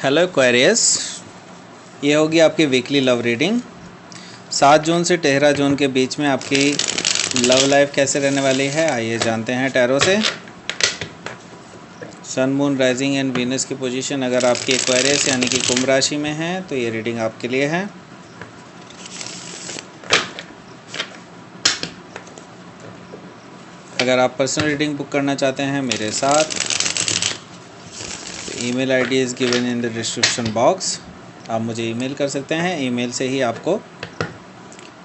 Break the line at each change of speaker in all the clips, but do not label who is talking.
Hello Aquarius, ये होगी आपकी वीकली लव रीडिंग। 7 जून से 13 जून के बीच में आपकी लव लाइफ कैसे रहने वाली है, आइए जानते हैं टैरो से। सन, मून, राइजिंग एंड वीनस की पोजीशन अगर आपकी एक्वेरियस यानी कि कुंभ राशि में है तो ये रीडिंग आपके लिए है। अगर आप पर्सनल रीडिंग बुक करना चाहते हैं मेरे साथ, email ID is given in the description box. आप मुझे ईमेल कर सकते हैं। ईमेल से ही आपको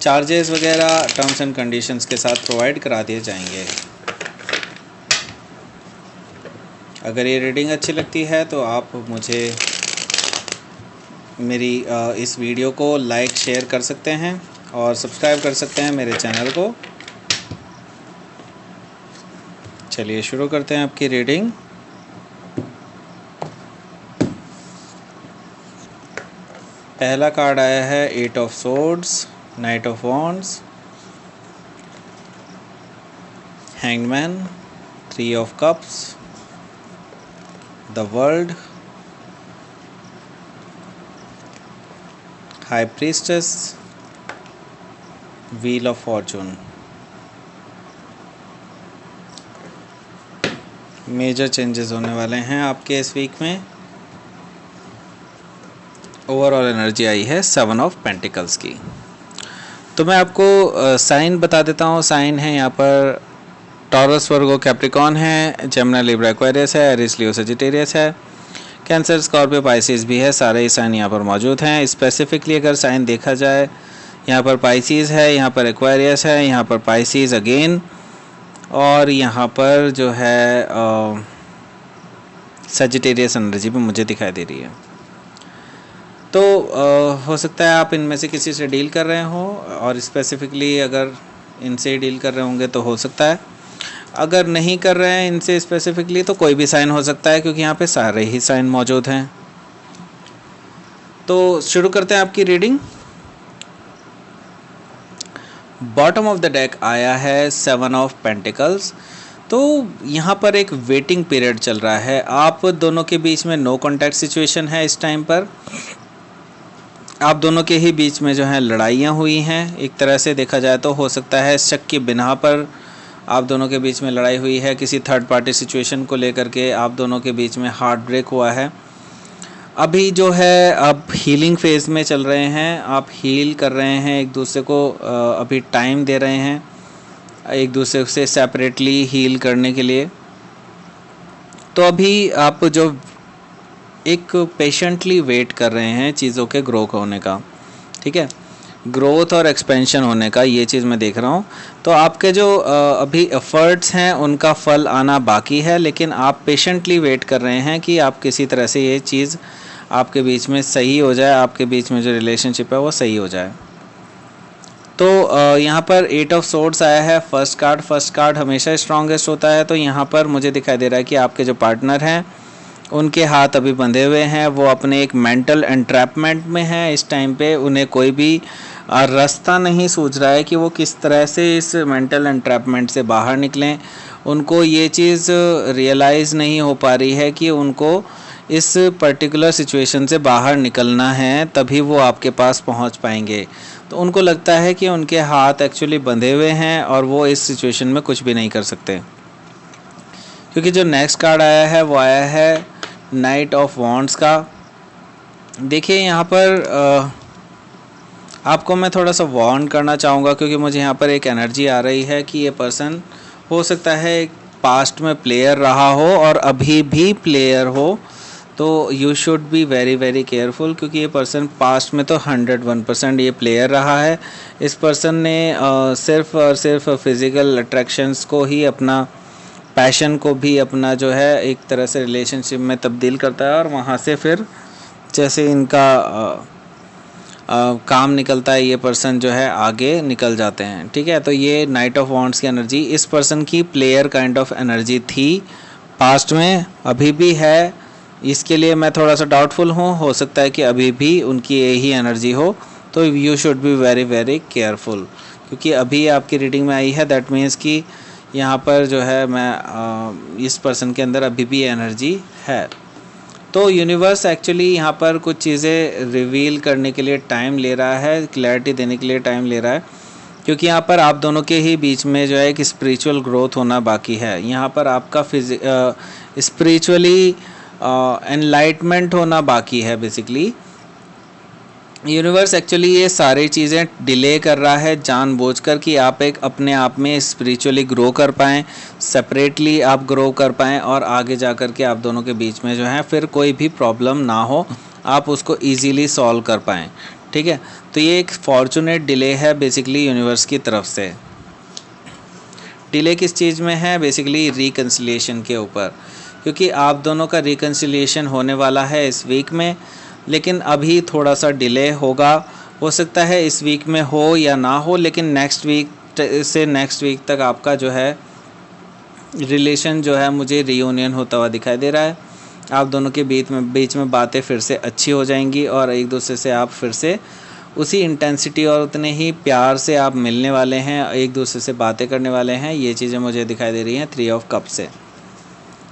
चार्जेस वगैरह टर्म्स एंड कंडीशंस के साथ प्रोवाइड करा दिए जाएंगे। अगर ये रीडिंग अच्छी लगती है तो आप मुझे मेरी इस वीडियो को लाइक शेयर कर सकते हैं और सब्सक्राइब कर सकते हैं मेरे चैनल को। चलिए शुरू करते हैं आपकी रीडिंग। पहला कार्ड आया है 8 of swords, knight of wands, hangman, 3 of cups, the world, high priestess, wheel of fortune. Major changes होने वाले हैं आपके इस वीक में। ओवरऑल एनर्जी आई है 7 ऑफ पेंटिकल्स की। तो मैं आपको साइन बता देता हूँ। साइन है यहाँ पर टॉरस, वर्गो, कैप्रिकॉन है, जेमिनी, लिब्रा, एक्वेरियस है, एरीज, लियो, सजिटेरियस है, कैंसर, स्कॉर्पियो, पाइसिस भी है। सारे ही साइन यहाँ पर मौजूद हैं। स्पेसिफिकली अगर साइन देखा जाए, यहाँ पर पाइसिस है, यहाँ पर एक्वेरियस है, यहाँ पर पाइसिस अगेन, और यहाँ पर जो है सजिटेरियस एनर्जी भी मुझे दिखाई दे रही है। तो हो सकता है आप इनमें से किसी से डील कर रहे हो, और स्पेसिफिकली अगर इनसे डील कर रहे होंगे तो हो सकता है। अगर नहीं कर रहे हैं इनसे स्पेसिफिकली तो कोई भी साइन हो सकता है, क्योंकि यहाँ पे सारे ही साइन मौजूद हैं। तो शुरू करते हैं आपकी reading. Bottom of the deck आया है 7 ऑफ पेंटिकल्स। तो यहाँ पर एक वेटिंग पीरियड चल रहा है। आप दोनों के बीच में नो कॉन्टैक्ट सिचुएशन है। इस टाइम पर आप दोनों के ही बीच में जो है लड़ाइयाँ हुई हैं। एक तरह से देखा जाए तो हो सकता है शक की बिना पर आप दोनों के बीच में लड़ाई हुई है। किसी थर्ड पार्टी सिचुएशन को लेकर के आप दोनों के बीच में हार्ट ब्रेक हुआ है। अभी जो है आप हीलिंग फेज़ में चल रहे हैं। आप हील कर रहे हैं, एक दूसरे को अभी टाइम दे रहे हैं एक दूसरे से सेपरेटली हील करने के लिए। तो अभी आप जो एक पेशेंटली वेट कर रहे हैं चीज़ों के ग्रो होने का, ठीक है, ग्रोथ और एक्सपेंशन होने का, ये चीज़ मैं देख रहा हूँ। तो आपके जो अभी एफर्ट्स हैं उनका फल आना बाकी है, लेकिन आप पेशेंटली वेट कर रहे हैं कि आप किसी तरह से ये चीज़ आपके बीच में सही हो जाए, आपके बीच में जो रिलेशनशिप है वो सही हो जाए। तो यहाँ पर 8 ऑफ सोर्ड्स आया है। फर्स्ट कार्ड हमेशा स्ट्रॉन्गेस्ट होता है। तो यहाँ पर मुझे दिखाई दे रहा है कि आपके जो पार्टनर हैं उनके हाथ अभी बंधे हुए हैं। वो अपने एक मेंटल एंट्रैपमेंट में हैं इस टाइम पे। उन्हें कोई भी रास्ता नहीं सूझ रहा है कि वो किस तरह से इस मेंटल एंट्रैपमेंट से बाहर निकलें। उनको ये चीज़ रियलाइज़ नहीं हो पा रही है कि उनको इस पर्टिकुलर सिचुएशन से बाहर निकलना है, तभी वो आपके पास पहुंच पाएंगे। तो उनको लगता है कि उनके हाथ एक्चुअली बंधे हुए हैं और वो इस सिचुएशन में कुछ भी नहीं कर सकते। क्योंकि जो नेक्स्ट कार्ड आया है वो आया है नाइट ऑफ वॉन्ड्स का। देखिए यहाँ पर आपको मैं थोड़ा सा वार्न करना चाहूँगा, क्योंकि मुझे यहाँ पर एक एनर्जी आ रही है कि ये पर्सन हो सकता है पास्ट में प्लेयर रहा हो और अभी भी प्लेयर हो। तो you should be very very careful, क्योंकि ये पर्सन पास्ट में तो 101% ये प्लेयर रहा है। इस पर्सन ने सिर्फ और सिर्फ फिज़िकल अट्रैक्शंस को ही अपना, पैशन को भी अपना जो है एक तरह से रिलेशनशिप में तब्दील करता है, और वहाँ से फिर जैसे इनका काम निकलता है ये पर्सन जो है आगे निकल जाते हैं, ठीक है। तो ये नाइट ऑफ वॉन्ड्स की एनर्जी इस पर्सन की प्लेयर काइंड ऑफ एनर्जी थी पास्ट में, अभी भी है। इसके लिए मैं थोड़ा सा डाउटफुल हूँ। हो सकता है कि अभी भी उनकी यही एनर्जी हो। तो you should be very very careful, क्योंकि अभी आपकी रीडिंग में आई है, दैट मीन्स कि यहाँ पर जो है मैं इस पर्सन के अंदर अभी भी एनर्जी है। तो यूनिवर्स एक्चुअली यहाँ पर कुछ चीज़ें रिवील करने के लिए टाइम ले रहा है, क्लैरिटी देने के लिए टाइम ले रहा है, क्योंकि यहाँ पर आप दोनों के ही बीच में जो है एक स्पिरिचुअल ग्रोथ होना बाकी है। यहाँ पर आपका स्पिरिचुअली एनलाइटमेंट होना बाकी है। बेसिकली यूनिवर्स एक्चुअली ये सारी चीज़ें डिले कर रहा है जानबूझकर कि आप एक अपने आप में स्पिरिचुअली ग्रो कर पाएँ, सेपरेटली आप ग्रो कर पाएँ और आगे जा कर के आप दोनों के बीच में जो है फिर कोई भी प्रॉब्लम ना हो, आप उसको ईजीली सॉल्व कर पाएँ। ठीक है, तो ये एक फॉर्चुनेट डिले है बेसिकली यूनिवर्स की तरफ से। डिले किस चीज़ में है? बेसिकली रिकन्सिलिएशन के ऊपर, क्योंकि आप दोनों का रिकन्सिलिएशन होने वाला है इस वीक में, लेकिन अभी थोड़ा सा डिले होगा। हो सकता है इस वीक में हो या ना हो, लेकिन नेक्स्ट वीक तक आपका जो है रिलेशन जो है मुझे रियूनियन होता हुआ दिखाई दे रहा है। आप दोनों के बीच में बातें फिर से अच्छी हो जाएंगी और एक दूसरे से आप फिर से उसी इंटेंसिटी और उतने ही प्यार से आप मिलने वाले हैं, एक दूसरे से बातें करने वाले हैं। ये चीज़ें मुझे दिखाई दे रही हैं 3 ऑफ कप से।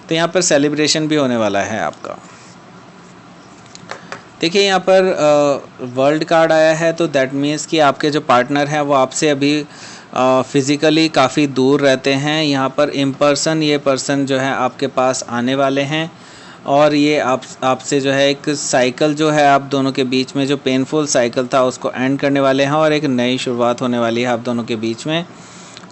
तो यहाँ पर सेलिब्रेशन भी होने वाला है आपका। देखिए यहाँ पर वर्ल्ड कार्ड आया है, तो दैट मीन्स कि आपके जो पार्टनर हैं वो आपसे अभी फिज़िकली काफ़ी दूर रहते हैं। यहाँ पर इम्पर्सन ये पर्सन जो है आपके पास आने वाले हैं और ये आपसे जो है एक साइकिल जो है आप दोनों के बीच में जो पेनफुल साइकिल था उसको एंड करने वाले हैं और एक नई शुरुआत होने वाली है आप दोनों के बीच में।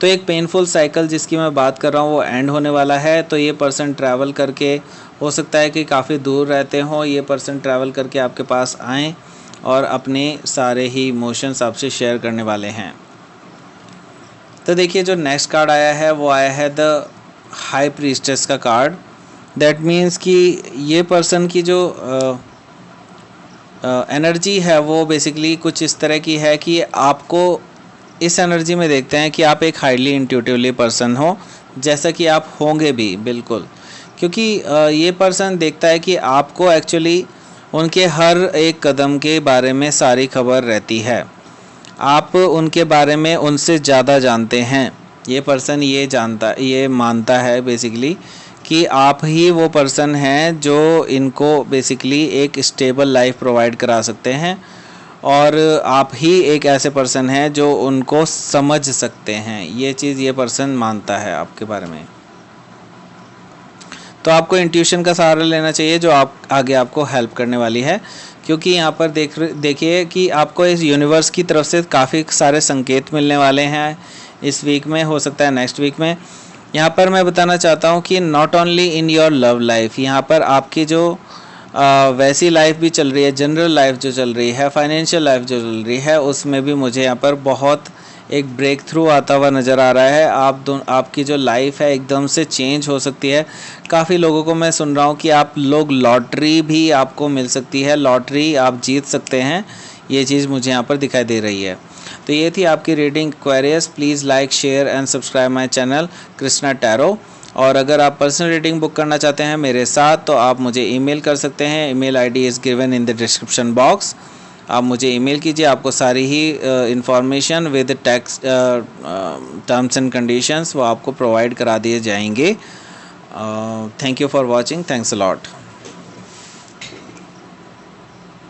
तो एक पेनफुल साइकिल जिसकी मैं बात कर रहा हूँ वो एंड होने वाला है। तो ये पर्सन ट्रैवल करके, हो सकता है कि काफ़ी दूर रहते हों, ये पर्सन ट्रैवल करके आपके पास आएँ और अपने सारे ही इमोशंस आपसे शेयर करने वाले हैं। तो देखिए जो नेक्स्ट कार्ड आया है वो आया है द हाई प्रीस्टेस का कार्ड। दैट मीन्स कि ये पर्सन की जो एनर्जी है वो बेसिकली कुछ इस तरह की है कि आपको इस एनर्जी में देखते हैं कि आप एक हाईली इंट्यूटिवली पर्सन हो, जैसा कि आप होंगे भी बिल्कुल, क्योंकि ये पर्सन देखता है कि आपको एक्चुअली उनके हर एक कदम के बारे में सारी खबर रहती है। आप उनके बारे में उनसे ज़्यादा जानते हैं। ये पर्सन ये मानता है बेसिकली कि आप ही वो पर्सन हैं जो इनको बेसिकली एक स्टेबल लाइफ प्रोवाइड करा सकते हैं और आप ही एक ऐसे पर्सन हैं जो उनको समझ सकते हैं। ये चीज़ ये पर्सन मानता है आपके बारे में। तो आपको इंट्यूशन का सहारा लेना चाहिए जो आगे आपको हेल्प करने वाली है, क्योंकि यहाँ पर देखिए कि आपको इस यूनिवर्स की तरफ से काफ़ी सारे संकेत मिलने वाले हैं इस वीक में, हो सकता है नेक्स्ट वीक में। यहाँ पर मैं बताना चाहता हूँ कि not only in your love life, यहाँ पर आपकी जो वैसी लाइफ भी चल रही है, जनरल लाइफ जो चल रही है, फाइनेंशियल लाइफ जो चल रही है, उसमें भी मुझे यहाँ पर बहुत एक ब्रेक थ्रू आता हुआ नज़र आ रहा है। आपकी जो लाइफ है एकदम से चेंज हो सकती है। काफ़ी लोगों को मैं सुन रहा हूँ कि आप लोग लॉटरी भी आपको मिल सकती है, लॉटरी आप जीत सकते हैं। ये चीज़ मुझे यहाँ पर दिखाई दे रही है। तो ये थी आपकी reading Aquarius. Please like, share and subscribe my channel Krishna tarot. और अगर आप पर्सनल रीडिंग बुक करना चाहते हैं मेरे साथ तो आप मुझे ईमेल कर सकते हैं। Email ID is given in the description box. आप मुझे ईमेल कीजिए, आपको सारी ही information with tax terms and conditions वो आपको प्रोवाइड करा दिए जाएंगे। Thank you for watching. Thanks a lot.